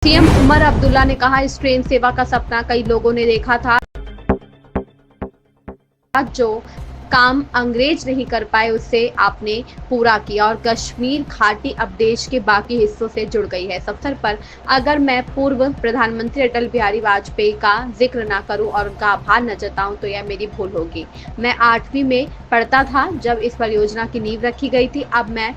CM Omar Abdullah ने कहा, इस ट्रेन सेवा का सपना कई लोगों ने देखा था। जो काम अंग्रेज नहीं कर पाए उसे आपने पूरा किया और कश्मीर घाटी अब देश के बाकी हिस्सों से जुड़ गई है। इस अवसर पर अगर मैं पूर्व प्रधानमंत्री अटल बिहारी वाजपेयी का जिक्र ना करूं और उनका आभार न जताऊं तो यह मेरी भूल होगी। मैं 8वीं में पढ़ता था जब इस परियोजना की नींव रखी गई थी। अब मैं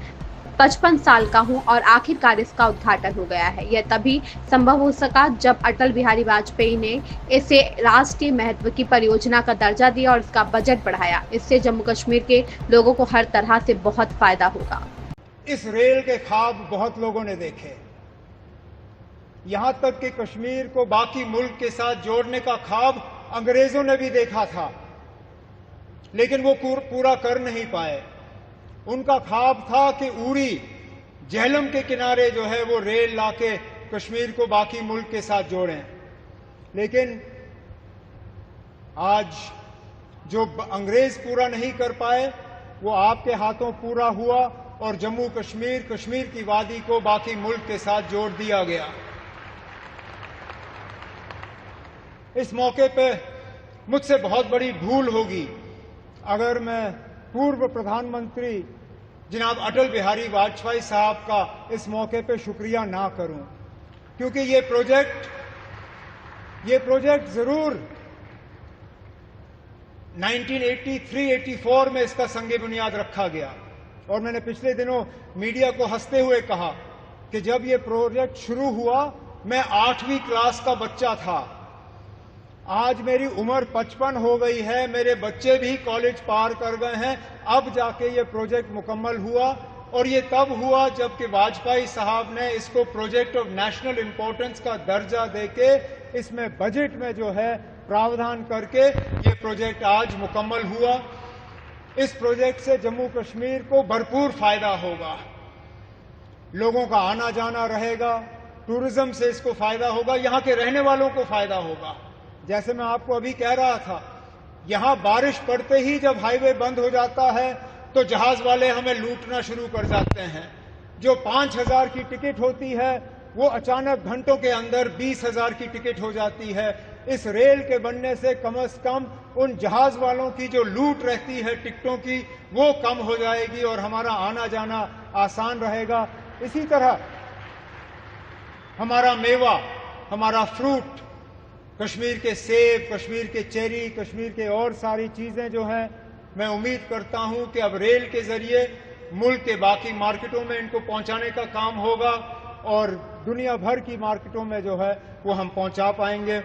55 साल का हूं और आखिरकार इसका उद्घाटन हो गया है। यह तभी संभव हो सका जब अटल बिहारी वाजपेयी ने इसे राष्ट्रीय महत्व की परियोजना का दर्जा दिया और इसका बजट बढ़ाया। इससे जम्मू कश्मीर के लोगों को हर तरह से बहुत फायदा होगा। इस रेल के ख्वाब बहुत लोगों ने देखे, यहां तक कि कश्मीर को बाकी मुल्क के साथ जोड़ने का ख्वाब अंग्रेजों ने भी देखा था, लेकिन वो पूरा कर नहीं पाए। उनका ख्वाब था कि उरी झेलम के किनारे जो है वो रेल लाके कश्मीर को बाकी मुल्क के साथ जोड़ें, लेकिन आज जो अंग्रेज पूरा नहीं कर पाए वो आपके हाथों पूरा हुआ और जम्मू कश्मीर, कश्मीर की वादी को बाकी मुल्क के साथ जोड़ दिया गया। इस मौके पे मुझसे बहुत बड़ी भूल होगी अगर मैं पूर्व प्रधानमंत्री जनाब अटल बिहारी वाजपेयी साहब का इस मौके पे शुक्रिया ना करूं, क्योंकि ये प्रोजेक्ट जरूर 1983-84 में इसका संगे बुनियाद रखा गया और मैंने पिछले दिनों मीडिया को हंसते हुए कहा कि जब ये प्रोजेक्ट शुरू हुआ मैं 8वीं क्लास का बच्चा था। आज मेरी उम्र 55 हो गई है, मेरे बच्चे भी कॉलेज पार कर गए हैं। अब जाके ये प्रोजेक्ट मुकम्मल हुआ और ये तब हुआ जबकि वाजपेयी साहब ने इसको प्रोजेक्ट ऑफ नेशनल इंपॉर्टेंस का दर्जा देके इसमें बजट में जो है प्रावधान करके ये प्रोजेक्ट आज मुकम्मल हुआ। इस प्रोजेक्ट से जम्मू कश्मीर को भरपूर फायदा होगा, लोगों का आना जाना रहेगा, टूरिज्म से इसको फायदा होगा, यहां के रहने वालों को फायदा होगा। जैसे मैं आपको अभी कह रहा था, यहां बारिश पड़ते ही जब हाईवे बंद हो जाता है तो जहाज वाले हमें लूटना शुरू कर जाते हैं। जो 5,000 की टिकट होती है वो अचानक घंटों के अंदर 20,000 की टिकट हो जाती है। इस रेल के बनने से कम उन जहाज वालों की जो लूट रहती है टिकटों की वो कम हो जाएगी और हमारा आना जाना आसान रहेगा। इसी तरह हमारा मेवा, हमारा फ्रूट, कश्मीर के सेब, कश्मीर के चेरी, कश्मीर के और सारी चीजें जो हैं, मैं उम्मीद करता हूं कि अब रेल के जरिए मुल्क के बाकी मार्केटों में इनको पहुंचाने का काम होगा और दुनिया भर की मार्केटों में जो है वो हम पहुंचा पाएंगे।